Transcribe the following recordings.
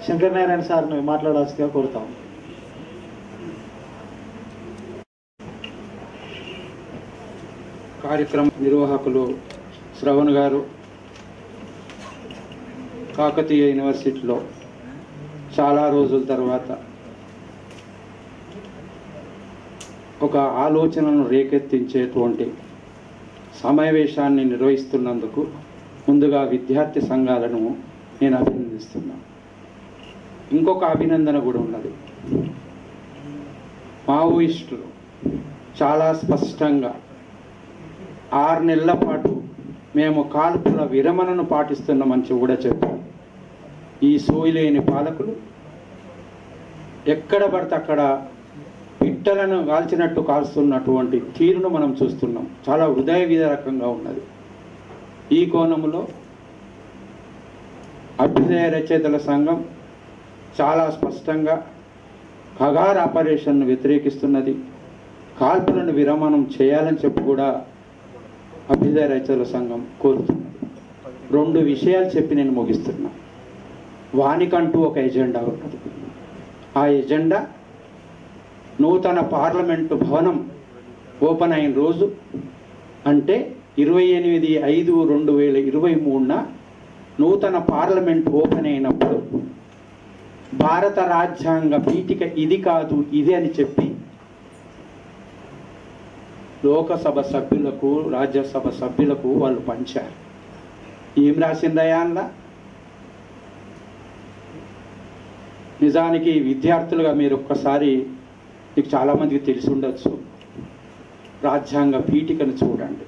శంకర్ నారాయణ సార్ని మాట్లాడాల్సిందిగా కోరుతాం. కార్యక్రమ నిర్వాహకులు శ్రవణ్ గారు, కాకతీయ యూనివర్సిటీలో చాలా రోజుల తర్వాత ఒక ఆలోచనను రేకెత్తించేటువంటి సమావేశాన్ని నిర్వహిస్తున్నందుకు ముందుగా విద్యార్థి సంఘాలను నేను అభినందిస్తున్నాను. ఇంకొక అభినందన కూడా ఉన్నది. మావోయిస్టులు చాలా స్పష్టంగా 6 నెలల పాటు మేము కాల్పుల విరమణను పాటిస్తున్నామని కూడా చెప్పారు. ఈ సోయిలేని పాలకులు ఎక్కడ పడితే అక్కడ పిట్టలను కాల్చినట్టు కాల్స్తున్నటువంటి తీరును మనం చూస్తున్నాం. చాలా హృదయ విదారకంగా ఉన్నది. ఈ కోణంలో అభ్యుదయ రచయితల సంఘం చాలా స్పష్టంగా ఖగార్ ఆపరేషన్ను వ్యతిరేకిస్తున్నది. కాల్పులను విరమణం చేయాలని చెప్పి కూడా అభ్యుదయ రచయితల సంఘం కోరుతున్నది. 2 విషయాలు చెప్పి నేను ముగిస్తున్నా. వానికంటూ ఒక ఎజెండా ఉన్నది. ఆ ఎజెండా నూతన పార్లమెంటు భవనం ఓపెన్ అయిన రోజు అంటే 28/5/2023న నూతన పార్లమెంట్ ఓపెన్ అయినప్పుడు భారత రాజ్యాంగ పీఠిక ఇది కాదు ఇదే అని చెప్పి లోకసభ సభ్యులకు రాజ్యసభ సభ్యులకు వాళ్ళు పంచారు. ఏం రాసిందయా అన్న? నిజానికి విద్యార్థులుగా మీరు ఒక్కసారి, మీకు చాలామందికి తెలిసి ఉండొచ్చు, రాజ్యాంగ పీఠికను చూడండి.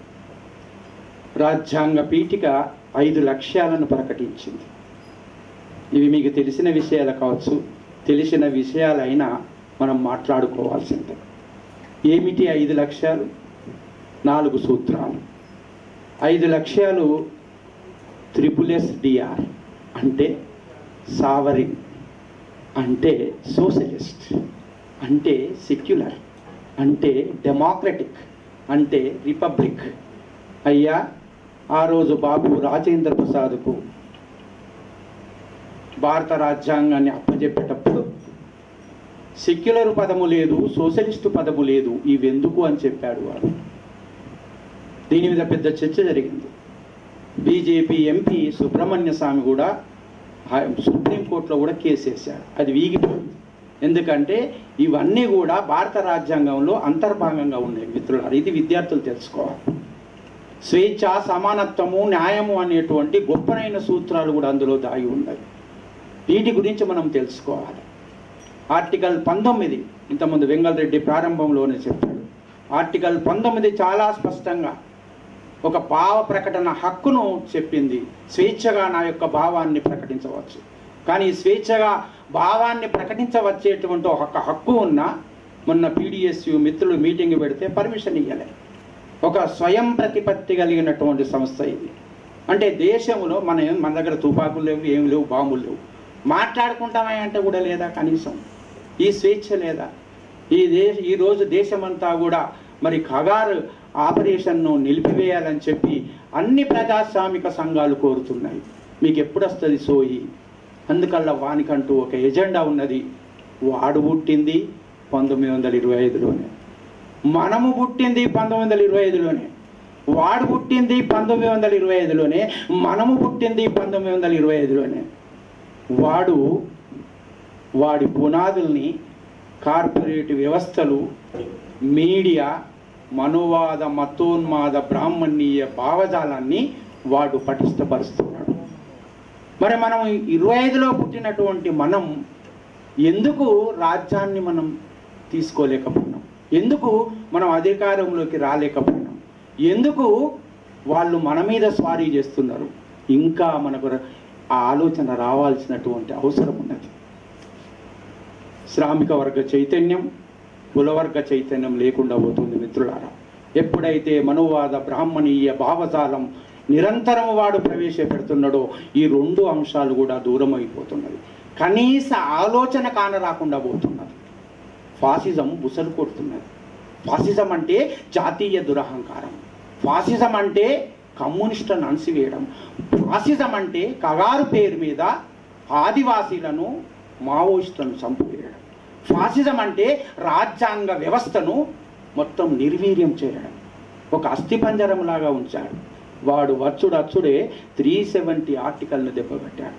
రాజ్యాంగ పీఠిక 5 లక్ష్యాలను ప్రకటించింది. ఇవి మీకు తెలిసిన విషయాలు కావచ్చు, తెలిసిన విషయాలైనా మనం మాట్లాడుకోవాల్సిందే. ఏమిటి 5 లక్ష్యాలు? 4 సూత్రాలు. 5 లక్ష్యాలు SSSDR అంటే సావరిన్, అంటే సోషలిస్ట్, అంటే సెక్యులర్, అంటే డెమోక్రటిక్, అంటే రిపబ్లిక్. అయ్యా, ఆ రోజు బాబు రాజేంద్ర ప్రసాద్కు భారత రాజ్యాంగాన్ని అప్పచెప్పేటప్పుడు సెక్యులర్ పదము లేదు, సోషలిస్టు పదము లేదు, ఇవెందుకు అని చెప్పాడు వాడు. దీని మీద పెద్ద చర్చ జరిగింది. బీజేపీ ఎంపీ సుబ్రహ్మణ్య స్వామి కూడా సుప్రీంకోర్టులో కూడా కేసు వేశాడు. అది వీగిపోయింది. ఎందుకంటే ఇవన్నీ కూడా భారత రాజ్యాంగంలో అంతర్భాగంగా ఉన్నాయి మిత్రులారా. ఇది విద్యార్థులు తెలుసుకోవాలి. స్వేచ్ఛ, సమానత్వము, న్యాయము అనేటువంటి గొప్పనైన సూత్రాలు కూడా అందులో దాగి ఉన్నాయి. వీటి గురించి మనం తెలుసుకోవాలి. ఆర్టికల్ 19 ఇంతకుముందు వెంగళ రెడ్డి ప్రారంభంలోనే చెప్పాడు. ఆర్టికల్ 19 చాలా స్పష్టంగా ఒక భావ ప్రకటన హక్కును చెప్పింది. స్వేచ్ఛగా నా యొక్క భావాన్ని ప్రకటించవచ్చు. కానీ స్వేచ్ఛగా భావాన్ని ప్రకటించవచ్చేటువంటి ఒక హక్కు ఉన్నా మొన్న PDSU మిత్రులు మీటింగ్ పెడితే పర్మిషన్ ఇవ్వలే. ఒక స్వయం ప్రతిపత్తి కలిగినటువంటి సంస్థ ఇది. అంటే దేశంలో మన దగ్గర తుపాకులు లేవు, ఏమి లేవు, బాంబులు లేవు, మాట్లాడుకుంటామా అంటే కూడా లేదా? కనీసం ఈ స్వేచ్ఛ లేదా? ఈరోజు దేశమంతా కూడా మరి ఖగార్ ఆపరేషన్ను నిలిపివేయాలని చెప్పి అన్ని ప్రజాస్వామిక సంఘాలు కోరుతున్నాయి. మీకు ఎప్పుడు వస్తుంది సోయి? అందుకల్లా వానికంటూ ఒక ఎజెండా ఉన్నది. వాడు పుట్టింది 1925లోనే, మనము పుట్టింది 1925లోనే, వాడు పుట్టింది 1925లోనే, మనము పుట్టింది 1925లోనే. వాడి పునాదుల్ని కార్పొరేట్ వ్యవస్థలు, మీడియా, మనోవాద, మతోన్మాద, బ్రాహ్మణీయ భావజాలాన్ని వాడు పటిష్టపరుస్తున్నాడు. మరి మనం 25లో పుట్టినటువంటి మనం ఎందుకు రాజ్యాన్ని మనం తీసుకోలేకపోయినాం? ఎందుకు మనం అధికారంలోకి రాలేకపోయినాం? ఎందుకు వాళ్ళు మన మీద స్వారీ చేస్తున్నారు? ఇంకా మనకు ఆ ఆలోచన రావాల్సినటువంటి అవసరం ఉన్నది. శ్రామిక వర్గ చైతన్యం, కులవర్గ చైతన్యం లేకుండా పోతుంది మిత్రులారా. ఎప్పుడైతే మనోవాద, బ్రాహ్మణీయ భావజాలం నిరంతరం వాడు ప్రవేశపెడుతున్నాడో ఈ 2 అంశాలు కూడా దూరం అయిపోతున్నది. కనీస ఆలోచన కాన రాకుండా పోతున్నది. ఫాసిజం బుసలు కొడుతున్నది. ఫాసిజం అంటే జాతీయ దురహంకారం, ఫాసిజం అంటే కమ్యూనిస్టులను అణిసివేయడం, ఫాసిజం అంటే కగారు పేరు మీద ఆదివాసీలను మావోయిస్టులను చంపివేయడం. ఫాసిజం అంటే రాజ్యాంగ వ్యవస్థను మొత్తం నిర్వీర్యం చేయడం, ఒక అస్థిపంజరం లాగా ఉంచాడు. వాడు అచ్చుడే 370 ఆర్టికల్ను దెబ్బకొట్టాడు.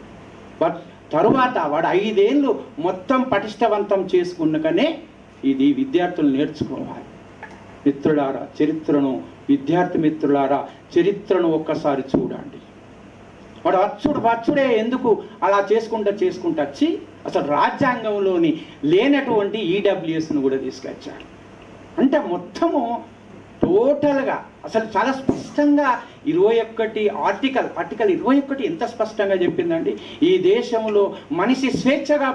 తరువాత వాడు 5 ఏళ్ళు మొత్తం పటిష్టవంతం చేసుకున్నకనే ఇది విద్యార్థులు నేర్చుకోవాలి. మిత్రులారా, చరిత్రను, విద్యార్థి మిత్రులారా, చరిత్రను ఒక్కసారి చూడండి. వాడు వచ్చుడే ఎందుకు అలా చేసుకుంటూ వచ్చి అసలు రాజ్యాంగంలోని లేనటువంటి ఈడబ్ల్యూఎస్ను కూడా తీసుకొచ్చాడు. అంటే మొత్తము టోటల్గా అసలు చాలా స్పష్టంగా 21 ఆర్టికల్ 21 ఎంత స్పష్టంగా చెప్పిందండి. ఈ దేశంలో మనిషి స్వేచ్ఛగా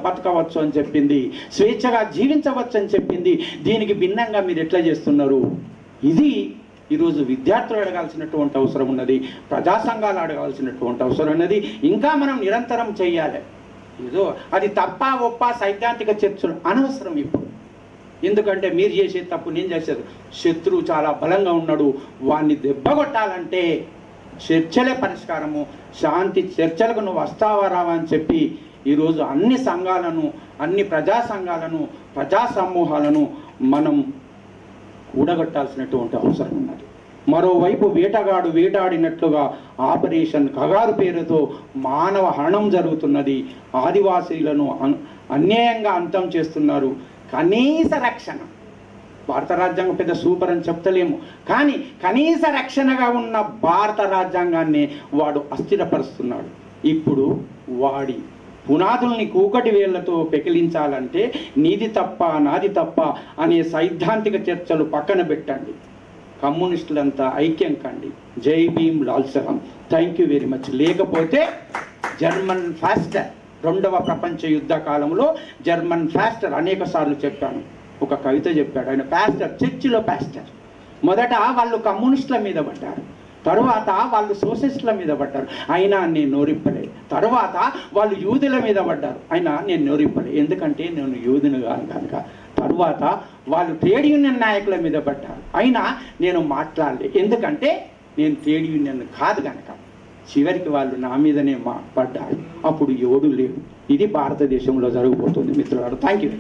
బతకవచ్చు అని చెప్పింది, స్వేచ్ఛగా జీవించవచ్చు అని చెప్పింది. దీనికి భిన్నంగా మీరు ఎట్లా చేస్తున్నారు? ఇది ఈరోజు విద్యార్థులు అడగాల్సినటువంటి అవసరం ఉన్నది, ప్రజా సంఘాలు అడగాల్సినటువంటి అవసరం ఉన్నది. ఇంకా మనం నిరంతరం చేయాలి. ఏదో అది తప్ప ఒప్ప సైద్ధాంతిక చర్చలు అనవసరం ఇప్పుడు. ఎందుకంటే మీరు చేసే తప్పు నేను చేసేది. శత్రువు చాలా బలంగా ఉన్నాడు, వాడిని దెబ్బగొట్టాలంటే చర్చలే పరిష్కారము. శాంతి చర్చలకు నువ్వు వస్తావా రావా అని చెప్పి ఈరోజు అన్ని సంఘాలను, అన్ని ప్రజా సంఘాలను, ప్రజా సమూహాలను మనం కూడగట్టాల్సినటువంటి అవసరం ఉన్నది. మరోవైపు వేటగాడు వేటాడినట్లుగా ఆపరేషన్ కగారు పేరుతో మానవ హరణం జరుగుతున్నది. ఆదివాసీలను అన్యాయంగా అంతం చేస్తున్నారు. కనీస రక్షణ, భారత రాజ్యాంగం పెద్ద సూపర్ అని చెప్తలేము, కానీ కనీస రక్షణగా ఉన్న భారత రాజ్యాంగాన్ని వాడు అస్థిరపరుస్తున్నాడు. ఇప్పుడు వాడి పునాదుల్ని కూకటి వేళ్లతో పెకిలించాలంటే నీది తప్ప నాది తప్ప అనే సైద్ధాంతిక చర్చలు పక్కన పెట్టండి. కమ్యూనిస్టులంతా ఐక్యం కండి. జై భీమ్, లాల్ సలాం. Thank you very much. లేకపోతే జర్మన్ ఫాస్టర్, 2వ ప్రపంచ యుద్ధ కాలంలో జర్మన్ ఫాస్టర్ అనేక సార్లు చెప్పాను, ఒక కవిత చెప్పాడు. ఆయన పాస్టర్, చర్చిలో పాస్టర్. మొదట వాళ్ళు కమ్యూనిస్టుల మీద పడ్డారు, తరువాత వాళ్ళు సోషలిస్టుల మీద పడ్డారు, అయినా నేను నోరిప్పలేదు. తరువాత వాళ్ళు యూదుల మీద పడ్డారు, అయినా నేను నోరిప్పలేదు, ఎందుకంటే నేను యూదును కాను కనుక. తరువాత వాళ్ళు ట్రేడ్ యూనియన్ నాయకుల మీద పడ్డారు, అయినా నేను మాట్లాడలేదు, ఎందుకంటే నేను ట్రేడ్ యూనియన్ కాదు కనుక. చివరికి వాళ్ళు నా మీదనే పడ్డారు, అప్పుడు ఎవడు లేడు. ఇది భారతదేశంలో జరగబోతుంది మిత్రులారా. Thank you.